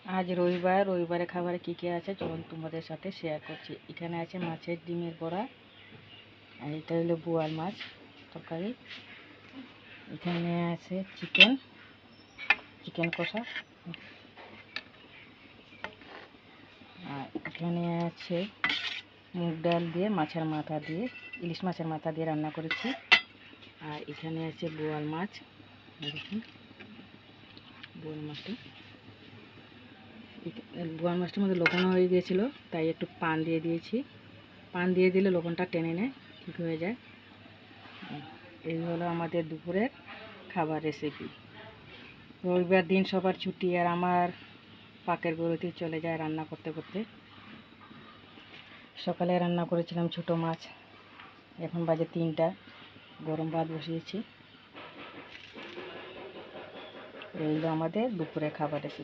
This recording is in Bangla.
আজ রবিবার, রবিবারে খাবারে কী কী আছে চলুন তোমাদের সাথে শেয়ার করছি। এখানে আছে মাছের ডিমের বড়া, আর এটা হলো বোয়াল মাছ তরকারি। এখানে আছে চিকেন কষা, আর এখানে আছে মুগ ডাল দিয়ে মাছের মাথা দিয়ে, ইলিশ মাছের মাথা দিয়ে রান্না করেছি। আর এখানে আছে বোয়াল মাছ, দেখুন বোয়াল মাছটার মধ্যে লবণ হয়ে গিয়েছিলো, তাই একটু পান দিয়ে দিয়েছি। পান দিয়ে দিলে লবণটা টেনে নেয়, ঠিক হয়ে যায়। এই হলো আমাদের দুপুরের খাবার রেসিপি। রবিবার দিন সবার ছুটি, আর আমার পাকের গরুতে চলে যায় রান্না করতে করতে। সকালে রান্না করেছিলাম ছোটো মাছ, এখন বাজে 3টা, গরম ভাত বসিয়েছি। এই হলো আমাদের দুপুরের খাবার রেসিপি।